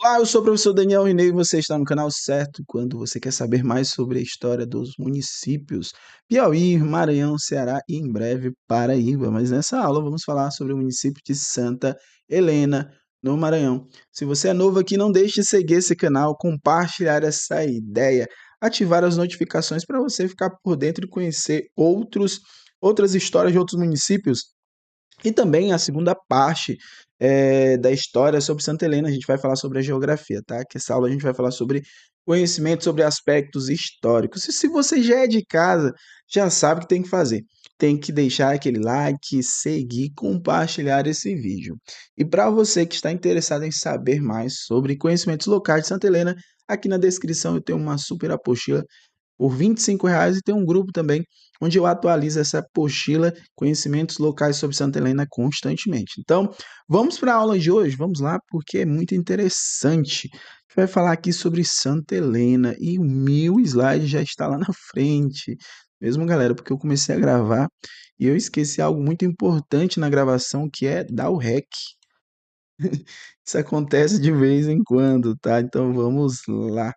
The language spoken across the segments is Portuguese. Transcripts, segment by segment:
Olá, eu sou o professor Daniel Rinei e você está no canal certo quando você quer saber mais sobre a história dos municípios Piauí, Maranhão, Ceará e em breve Paraíba. Mas nessa aula vamos falar sobre o município de Santa Helena, no Maranhão. Se você é novo aqui, não deixe de seguir esse canal, compartilhar essa ideia, ativar as notificações para você ficar por dentro e conhecer outras histórias de outros municípios e também a segunda parte da história sobre Santa Helena, a gente vai falar sobre a geografia, tá? Que essa aula a gente vai falar sobre conhecimento sobre aspectos históricos. E se você já é de casa, já sabe o que tem que fazer. Tem que deixar aquele like, seguir, compartilhar esse vídeo. E para você que está interessado em saber mais sobre conhecimentos locais de Santa Helena, aqui na descrição eu tenho uma super apostila por R$ 25 e tem um grupo também onde eu atualizo essa apostila, conhecimentos locais sobre Santa Helena constantemente. Então, vamos para a aula de hoje, vamos lá, porque é muito interessante. A gente vai falar aqui sobre Santa Helena e o meu slide já está lá na frente. Mesmo, galera, porque eu comecei a gravar e eu esqueci algo muito importante na gravação, que é dar o REC. Isso acontece de vez em quando, tá? Então vamos lá.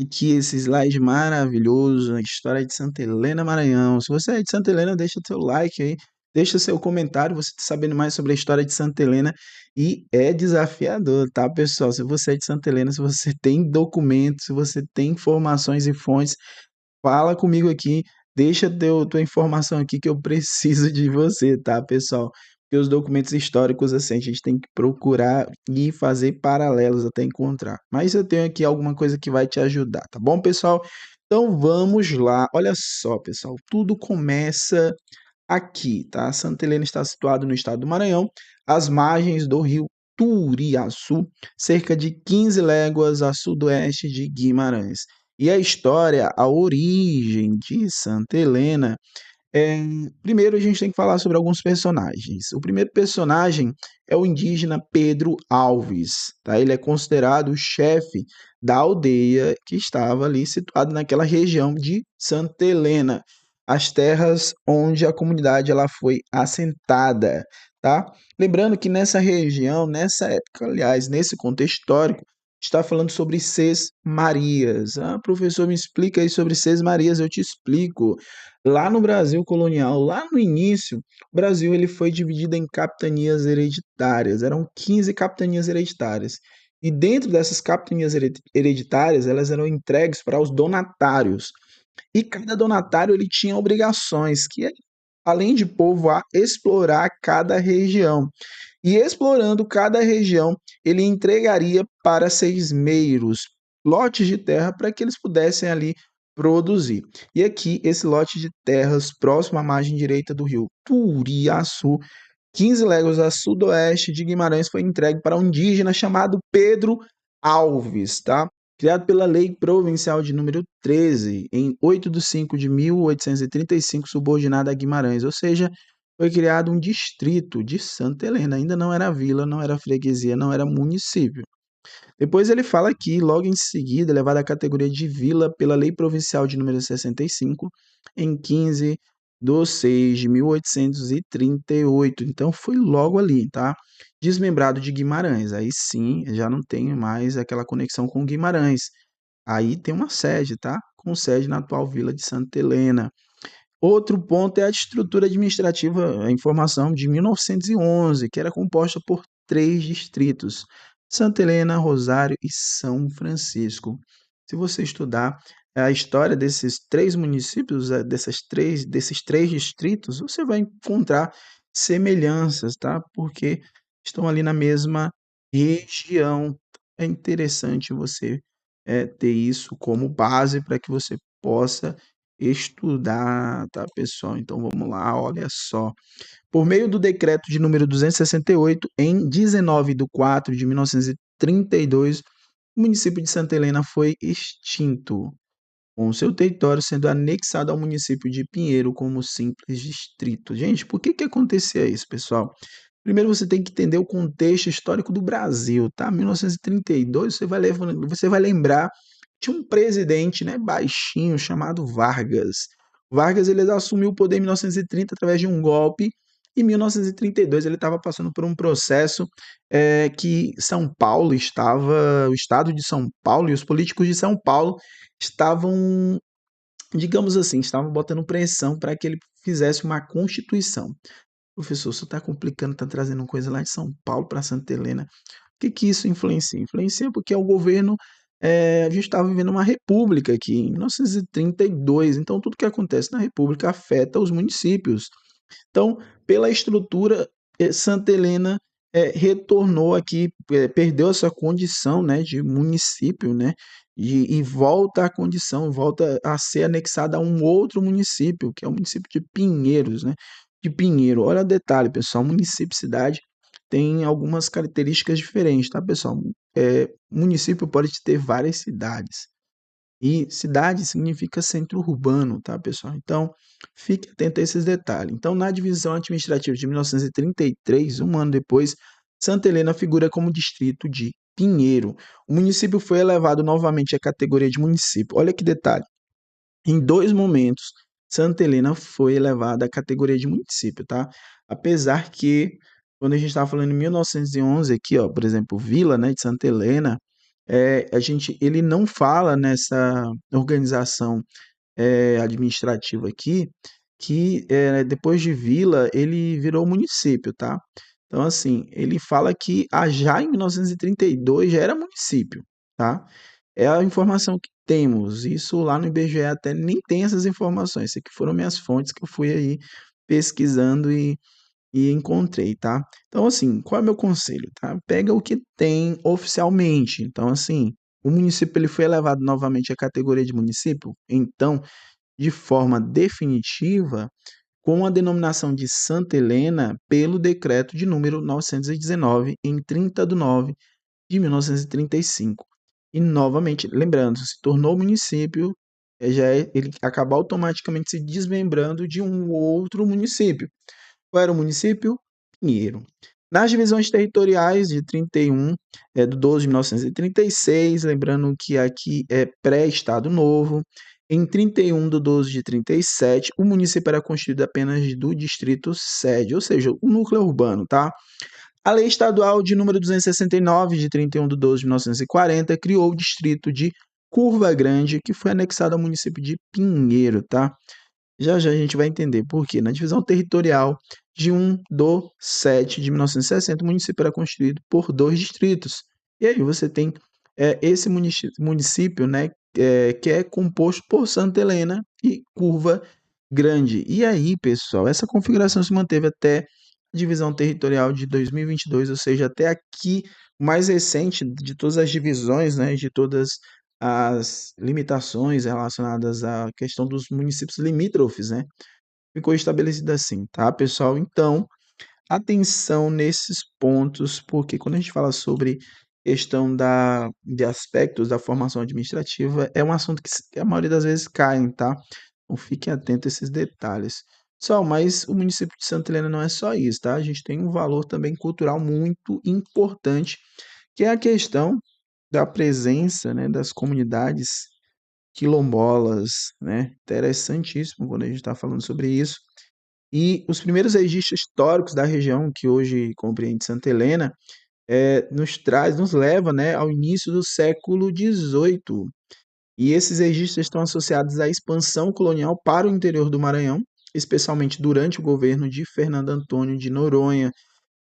E que esse slide maravilhoso, a história de Santa Helena, Maranhão. Se você é de Santa Helena, deixa seu like aí, deixa seu comentário, você tá sabendo mais sobre a história de Santa Helena. E é desafiador, tá, pessoal? Se você é de Santa Helena, se você tem documentos, se você tem informações e fontes, fala comigo aqui, deixa tua informação aqui que eu preciso de você, tá, pessoal? Porque os documentos históricos, assim, a gente tem que procurar e fazer paralelos até encontrar. Mas eu tenho aqui alguma coisa que vai te ajudar, tá bom, pessoal? Então vamos lá. Olha só, pessoal, tudo começa aqui, tá? Santa Helena está situado no estado do Maranhão, às margens do rio Turiaçu, cerca de 15 léguas a sudoeste de Guimarães. E a história, a origem de Santa Helena, é... primeiro a gente tem que falar sobre alguns personagens. O primeiro personagem é o indígena Pedro Alves, tá? Ele é considerado o chefe da aldeia que estava ali situado naquela região de Santa Helena, as terras onde a comunidade ela foi assentada, tá? Lembrando que nessa região, nessa época, aliás, nesse contexto histórico, está falando sobre Seis Marias. Ah, professor, me explica aí sobre Seis Marias, eu te explico. Lá no Brasil colonial, lá no início, o Brasil ele foi dividido em capitanias hereditárias. Eram 15 capitanias hereditárias. E dentro dessas capitanias hereditárias, elas eram entregues para os donatários. E cada donatário ele tinha obrigações, que é, além de povoar, explorar cada região. E explorando cada região, ele entregaria para seismeiros lotes de terra para que eles pudessem ali produzir. E aqui, esse lote de terras próximo à margem direita do rio Turiaçu, 15 léguas a sudoeste de Guimarães, foi entregue para um indígena chamado Pedro Alves, tá? Criado pela Lei Provincial de número 13, em 8 de 5 de 1835, subordinado a Guimarães, ou seja, foi criado um distrito de Santa Helena, ainda não era vila, não era freguesia, não era município. Depois ele fala que, logo em seguida, elevado à categoria de vila pela Lei Provincial de número 65, em 15 de 6 de 1838. Então foi logo ali, tá? Desmembrado de Guimarães. Aí sim, já não tem mais aquela conexão com Guimarães. Aí tem uma sede, tá? Com sede na atual vila de Santa Helena. Outro ponto é a estrutura administrativa, a informação de 1911, que era composta por 3 distritos: Santa Helena, Rosário e São Francisco. Se você estudar a história desses 3 municípios, desses três distritos, você vai encontrar semelhanças, tá? Porque estão ali na mesma região. É interessante você ter isso como base para que você possa estudar, tá, pessoal? Então vamos lá, olha só. Por meio do decreto de número 268, em 19 de 4 de 1932, o município de Santa Helena foi extinto, com seu território sendo anexado ao município de Pinheiro como simples distrito. Gente, por que que acontecia isso, pessoal? Primeiro você tem que entender o contexto histórico do Brasil, tá? 1932, você vai lembrar de um presidente, né, baixinho, chamado Vargas. Vargas ele assumiu o poder em 1930 através de um golpe Em 1932 ele estava passando por um processo que São Paulo estava, o estado de São Paulo e os políticos de São Paulo estavam, digamos assim, estavam botando pressão para que ele fizesse uma constituição. Professor, você está complicando, está trazendo coisa lá de São Paulo para Santa Helena. O que que isso influencia? Influencia porque o governo, a gente estava vivendo uma república aqui em 1932, então tudo que acontece na república afeta os municípios. Então, pela estrutura, Santa Helena retornou aqui, perdeu essa condição, né, de município, né, e volta à condição, volta a ser anexada a um outro município, que é o município de Pinheiros, né, de Pinheiro. Olha o detalhe, pessoal, município e cidade tem algumas características diferentes, tá, pessoal? Município pode ter várias cidades. E cidade significa centro urbano, tá, pessoal? Então, fique atento a esses detalhes. Então, na divisão administrativa de 1933, um ano depois, Santa Helena figura como distrito de Pinheiro. O município foi elevado novamente à categoria de município. Olha que detalhe. Em dois momentos, Santa Helena foi elevada à categoria de município, tá? Apesar que, quando a gente estava falando em 1911, aqui, ó, por exemplo, Vila, né, de Santa Helena, ele não fala nessa organização administrativa aqui que depois de Vila ele virou município, tá? Então, assim, ele fala que já em 1932 já era município, tá? É a informação que temos. Isso lá no IBGE até nem tem essas informações. Isso aqui foram minhas fontes que eu fui aí pesquisando e encontrei, tá? Então, assim, qual é o meu conselho, tá? Pega o que tem oficialmente. Então, assim, o município ele foi elevado novamente à categoria de município, então, de forma definitiva, com a denominação de Santa Helena pelo decreto de número 919, em 30 de nove de 1935. E novamente, lembrando, se tornou município, ele acaba automaticamente se desmembrando de um outro município. Qual era o município? Pinheiro. Nas divisões territoriais de 31, do 12 de 1936, lembrando que aqui é pré-Estado Novo, em 31 de 12 de 37, o município era constituído apenas do distrito sede, ou seja, o núcleo urbano, tá? A Lei Estadual de número 269, de 31 de 12 de 1940, criou o distrito de Curva Grande, que foi anexado ao município de Pinheiro, tá? Já já a gente vai entender por quê. Na divisão territorial de 1 do 7 de 1960, o município era constituído por dois distritos. E aí você tem esse município, né, que é composto por Santa Helena e Curva Grande. E aí, pessoal, essa configuração se manteve até a divisão territorial de 2022, ou seja, até aqui, o mais recente de todas as divisões, né, de todas as limitações relacionadas à questão dos municípios limítrofes, né? Ficou estabelecida assim, tá, pessoal? Então, atenção nesses pontos, porque quando a gente fala sobre questão de aspectos da formação administrativa, é um assunto que a maioria das vezes cai, tá? Então, fiquem atentos a esses detalhes. Só, mas o município de Santa Helena não é só isso, tá? A gente tem um valor também cultural muito importante, que é a questão da presença, né, das comunidades quilombolas, né? Interessantíssimo quando a gente está falando sobre isso. E os primeiros registros históricos da região, que hoje compreende Santa Helena, nos leva, né, ao início do século XVIII. E esses registros estão associados à expansão colonial para o interior do Maranhão, especialmente durante o governo de Fernando Antônio de Noronha.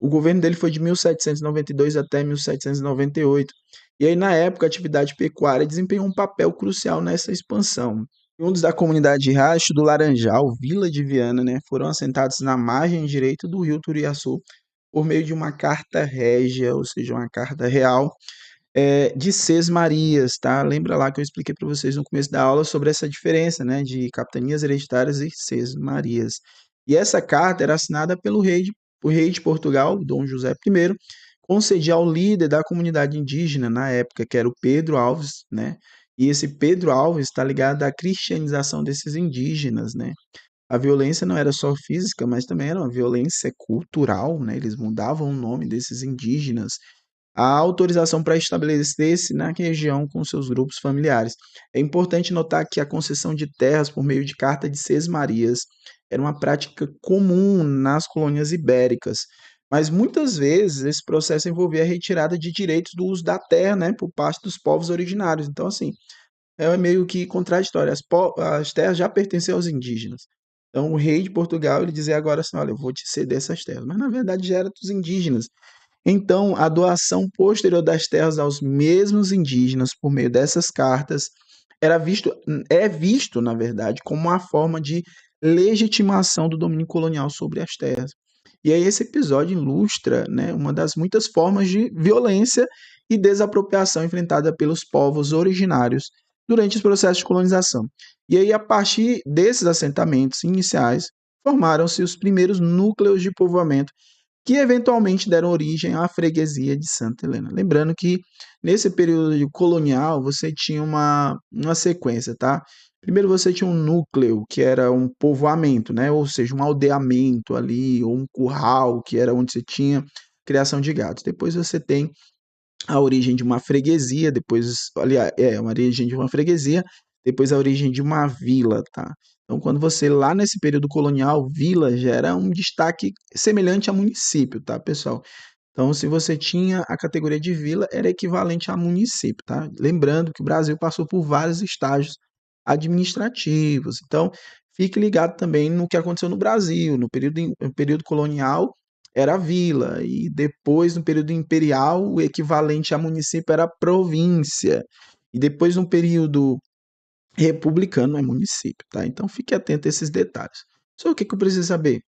O governo dele foi de 1792 até 1798. E aí, na época, a atividade pecuária desempenhou um papel crucial nessa expansão. Fundos da comunidade de Riacho do Laranjal, Vila de Viana, né, foram assentados na margem direita do rio Turiaçu por meio de uma carta régia, ou seja, uma carta real, de Sesmarias, tá? Lembra lá que eu expliquei para vocês no começo da aula sobre essa diferença, né, de capitanias hereditárias e Sesmarias. E essa carta era assinada o rei de Portugal, Dom José I, concedia ao líder da comunidade indígena na época, que era o Pedro Alves, né? E esse Pedro Alves está ligado à cristianização desses indígenas, né? A violência não era só física, mas também era uma violência cultural, né? Eles mudavam o nome desses indígenas, a autorização para estabelecer-se na região com seus grupos familiares. É importante notar que a concessão de terras por meio de carta de Sesmarias era uma prática comum nas colônias ibéricas. Mas muitas vezes esse processo envolvia a retirada de direitos do uso da terra, né, por parte dos povos originários. Então, assim, é meio que contraditório. As terras já pertenciam aos indígenas. Então, o rei de Portugal ele dizia agora assim: olha, eu vou te ceder essas terras. Mas na verdade já era dos indígenas. Então, a doação posterior das terras aos mesmos indígenas por meio dessas cartas era visto, é visto, na verdade, como uma forma de legitimação do domínio colonial sobre as terras. E aí esse episódio ilustra, né, uma das muitas formas de violência e desapropriação enfrentada pelos povos originários durante os processos de colonização. E aí, a partir desses assentamentos iniciais, formaram-se os primeiros núcleos de povoamento que eventualmente deram origem à freguesia de Santa Helena. Lembrando que nesse período colonial você tinha uma sequência, tá? Primeiro você tinha um núcleo, que era um povoamento, né? Ou seja, um aldeamento ali, ou um curral, que era onde você tinha criação de gados. Depois você tem a origem de uma freguesia, depois, aliás, uma origem de uma freguesia, depois a origem de uma vila, tá? Então, quando você lá nesse período colonial, vila já era um destaque semelhante a município, tá, pessoal? Então, se você tinha a categoria de vila, era equivalente a município, tá? Lembrando que o Brasil passou por vários estágios administrativos. Então, fique ligado também no que aconteceu no Brasil. No período colonial, era vila, e depois, no período imperial, o equivalente a município era província. E depois, no período republicano, é município, tá? Então, fique atento a esses detalhes. Só o que que eu preciso saber?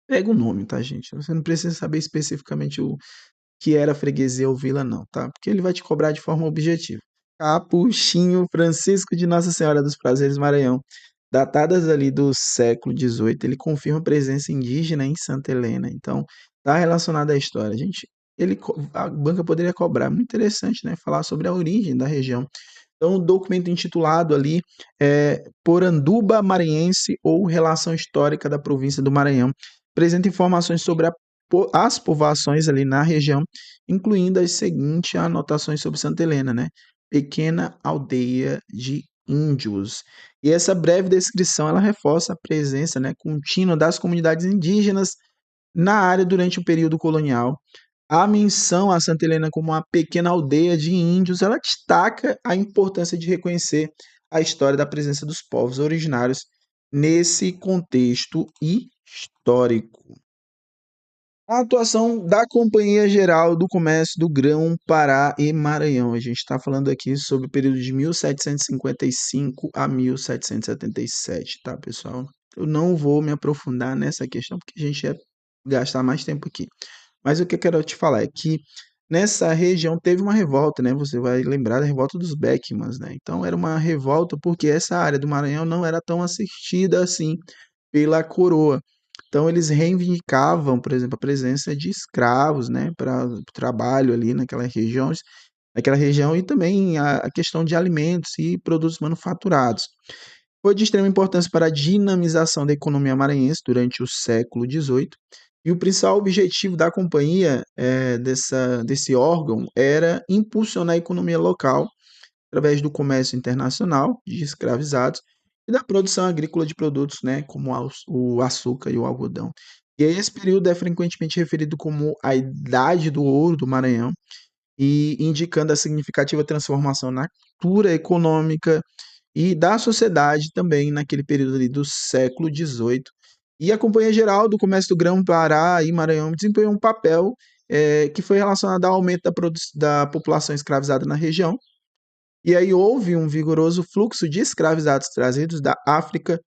Pega o nome, tá, gente? Você não precisa saber especificamente o que era freguesia ou vila, não, tá? Porque ele vai te cobrar de forma objetiva. Capuchinho Francisco de Nossa Senhora dos Prazeres Maranhão, datadas ali do século XVIII, ele confirma a presença indígena em Santa Helena. Então, está relacionado à história. Gente, a banca poderia cobrar. Muito interessante, né? Falar sobre a origem da região. Então, o documento intitulado ali é Poranduba Maranhense ou Relação Histórica da Província do Maranhão apresenta informações sobre as povoações ali na região, incluindo as seguintes anotações sobre Santa Helena, né? Pequena aldeia de índios. E essa breve descrição ela reforça a presença, né, contínua das comunidades indígenas na área durante o período colonial. A menção a Santa Helena como uma pequena aldeia de índios, ela destaca a importância de reconhecer a história da presença dos povos originários nesse contexto histórico. A atuação da Companhia Geral do Comércio do Grão, Pará e Maranhão. A gente está falando aqui sobre o período de 1755 a 1777, tá, pessoal? Eu não vou me aprofundar nessa questão porque a gente ia gastar mais tempo aqui. Mas o que eu quero te falar é que nessa região teve uma revolta, né? Você vai lembrar da revolta dos Beckmans, né? Então era uma revolta porque essa área do Maranhão não era tão assistida assim pela coroa. Então eles reivindicavam, por exemplo, a presença de escravos, né, para o trabalho ali naquela região, e também a questão de alimentos e produtos manufaturados. Foi de extrema importância para a dinamização da economia maranhense durante o século XVIII, e o principal objetivo da companhia, desse órgão, era impulsionar a economia local através do comércio internacional de escravizados e da produção agrícola de produtos, né, como o açúcar e o algodão. E aí esse período é frequentemente referido como a Idade do Ouro do Maranhão, e indicando a significativa transformação na cultura econômica e da sociedade também naquele período ali do século XVIII. E a Companhia Geral do Comércio do Grão Pará e Maranhão desempenhou um papel que foi relacionado ao aumento da população escravizada na região. E aí houve um vigoroso fluxo de escravizados trazidos da África,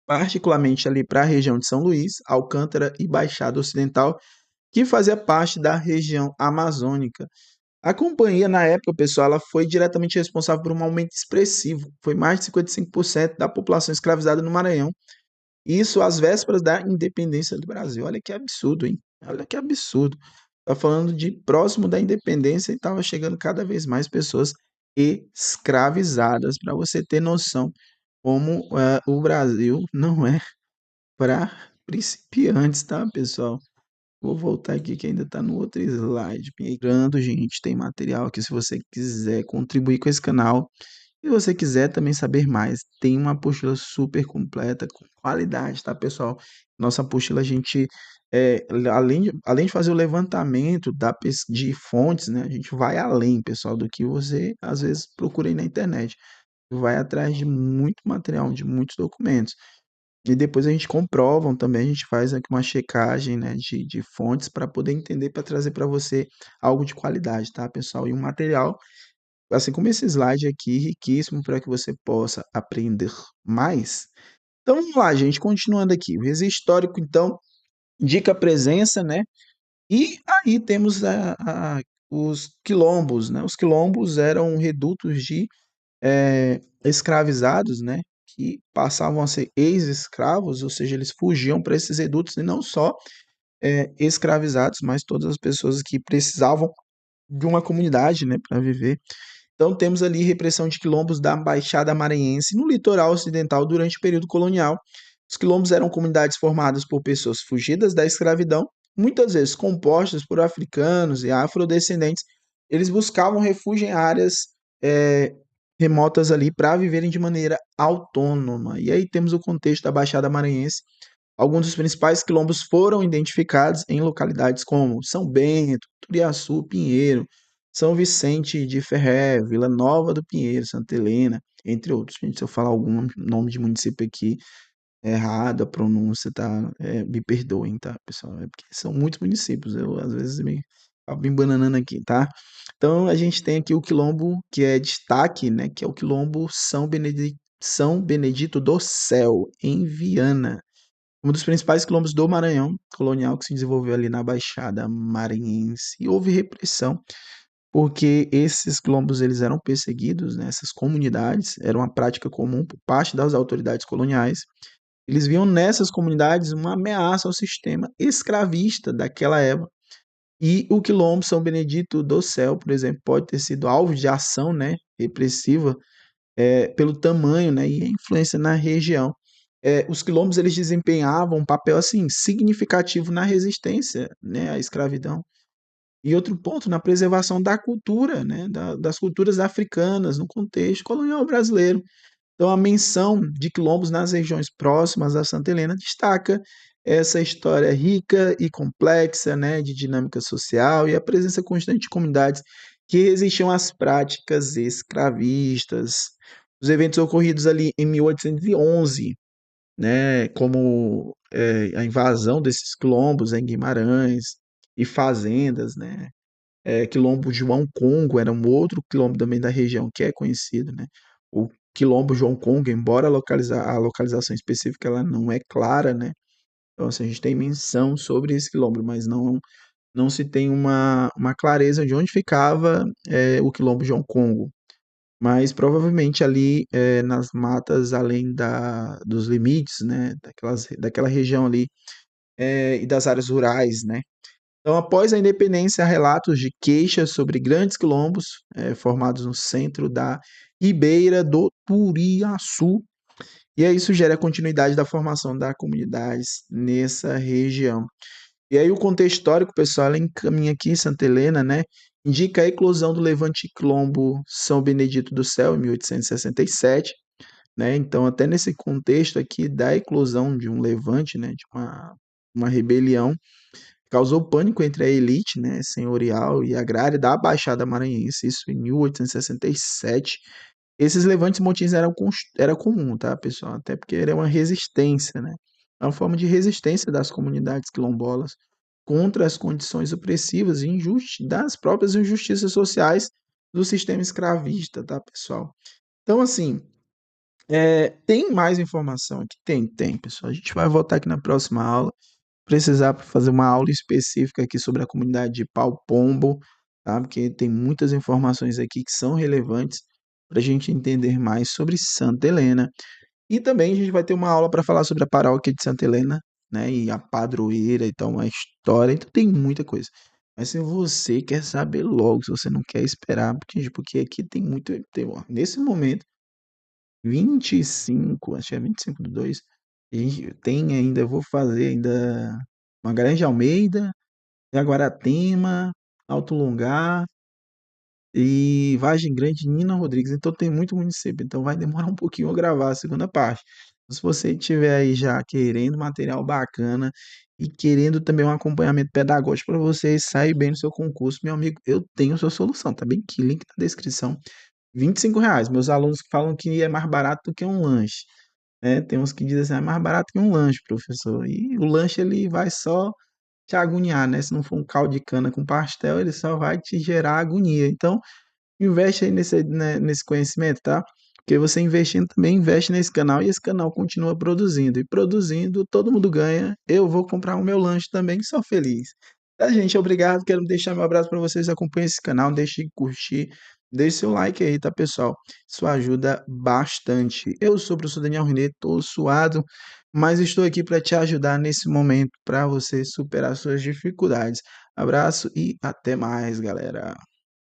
particularmente ali para a região de São Luís, Alcântara e Baixada Ocidental, que fazia parte da região amazônica. A companhia, na época, pessoal, ela foi diretamente responsável por um aumento expressivo. Foi mais de 55% da população escravizada no Maranhão. Isso às vésperas da independência do Brasil. Olha que absurdo, hein? Olha que absurdo. Tá falando de próximo da independência e estava chegando cada vez mais pessoas escravizadas, para você ter noção como o Brasil não é para principiantes, tá, pessoal? Vou voltar aqui que ainda está no outro slide. Migrando, gente, tem material aqui se você quiser contribuir com esse canal Se você quiser também saber mais, tem uma apostila super completa, com qualidade, tá, pessoal? Nossa apostila, a gente, além de fazer o levantamento de fontes, né, a gente vai além, pessoal, do que você às vezes procura aí na internet. Vai atrás de muito material, de muitos documentos. E depois a gente comprova também, a gente faz aqui uma checagem, né, de fontes para poder entender, para trazer para você algo de qualidade, tá, pessoal? E um material, assim como esse slide aqui, riquíssimo para que você possa aprender mais. Então vamos lá, gente, continuando aqui. O registro histórico, então, indica a presença, né? E aí temos os quilombos, né? Os quilombos eram redutos de escravizados, né? Que passavam a ser ex-escravos, ou seja, eles fugiam para esses redutos e não só escravizados, mas todas as pessoas que precisavam de uma comunidade, né, para viver. Então temos ali repressão de quilombos da Baixada Maranhense no litoral ocidental durante o período colonial. Os quilombos eram comunidades formadas por pessoas fugidas da escravidão, muitas vezes compostas por africanos e afrodescendentes. Eles buscavam refúgio em áreas eh, remotas ali para viverem de maneira autônoma. E aí temos o contexto da Baixada Maranhense. Alguns dos principais quilombos foram identificados em localidades como São Bento, Turiaçu, Pinheiro, São Vicente de Ferrer, Vila Nova do Pinheiro, Santa Helena, entre outros. Gente, se eu falar algum nome de município aqui errado, a pronúncia, tá? Me perdoem, tá, pessoal? É porque são muitos municípios, eu às vezes acabo me embananando aqui, tá? Então a gente tem aqui o quilombo que é destaque, né? Que é o quilombo São Benedito do Céu, em Viana, um dos principais quilombos do Maranhão colonial, que se desenvolveu ali na Baixada Maranhense. E houve repressão, porque esses quilombos eles eram perseguidos, né? Essas comunidades, era uma prática comum por parte das autoridades coloniais. Eles viam nessas comunidades uma ameaça ao sistema escravista daquela época. E o quilombo São Benedito do Céu, por exemplo, pode ter sido alvo de ação, né, repressiva, pelo tamanho, né, e a influência na região. Os quilombos eles desempenhavam um papel assim significativo na resistência, né, à escravidão. E outro ponto, na preservação da cultura, né, das culturas africanas no contexto colonial brasileiro. Então, a menção de quilombos nas regiões próximas a Santa Helena destaca essa história rica e complexa, né, de dinâmica social e a presença constante de comunidades que resistiam às práticas escravistas. Os eventos ocorridos ali em 1811, né, como a invasão desses quilombos em Guimarães e fazendas, né, Quilombo João Congo era um outro quilombo também da região que é conhecido, né? O Quilombo João Congo, embora a localização específica ela não é clara, né? Então, assim, a gente tem menção sobre esse quilombo, mas não se tem uma clareza de onde ficava o Quilombo João Congo. Mas provavelmente ali nas matas, além dos limites, né? Daquela região ali e das áreas rurais, né? Então, após a independência, há relatos de queixas sobre grandes quilombos formados no centro da Ribeira do Turiaçu, e aí sugere a continuidade da formação das comunidades nessa região. E aí o contexto histórico, pessoal, ela encaminha aqui Santa Helena, né? Indica a eclosão do Levante Quilombo São Benedito do Céu, em 1867, né? Então, até nesse contexto aqui da eclosão de um levante, né? De uma rebelião, causou pânico entre a elite, né, senhorial e agrária da Baixada Maranhense, isso em 1867. Esses levantes motins era comum, tá, pessoal? Até porque era uma resistência, né? É uma forma de resistência das comunidades quilombolas contra as condições opressivas e das próprias injustiças sociais do sistema escravista, tá, pessoal? Então, assim, tem mais informação aqui? Tem, pessoal. A gente vai voltar aqui na próxima aula precisar fazer uma aula específica aqui sobre a comunidade de Pau Pombo, tá? Porque tem muitas informações aqui que são relevantes para a gente entender mais sobre Santa Helena. E também a gente vai ter uma aula para falar sobre a paróquia de Santa Helena, né? E a padroeira, então a história, então tem muita coisa. Mas se você quer saber logo, se você não quer esperar, porque aqui tem muito, ó, nesse momento 25, acho que é 25/2. E tem ainda, eu vou fazer ainda Magalhães de Almeida, Jaguarapitã, Alto Longar, e Vargem Grande, Nina Rodrigues. Então tem muito município, então vai demorar um pouquinho a gravar a segunda parte. Se você tiver aí já querendo material bacana e querendo também um acompanhamento pedagógico para você sair bem no seu concurso, meu amigo, eu tenho sua solução, tá bem aqui, link na descrição. R$ 25. Meus alunos falam que é mais barato do que um lanche, né? Tem uns que dizem assim, é mais barato que um lanche, professor. E o lanche ele vai só te agoniar, né? Se não for um caldo de cana com pastel, ele só vai te gerar agonia. Então, investe aí nesse, né, nesse conhecimento, tá? Porque você investindo também investe nesse canal e esse canal continua produzindo. E produzindo, todo mundo ganha. Eu vou comprar o meu lanche também, só feliz. Tá, gente? Obrigado. Quero deixar meu abraço para vocês. Acompanhem esse canal, não deixe de curtir, deixe seu like aí, tá, pessoal? Isso ajuda bastante. Eu sou o professor Daniel Renê, tô suado, mas estou aqui para te ajudar nesse momento, para você superar suas dificuldades. Abraço e até mais, galera.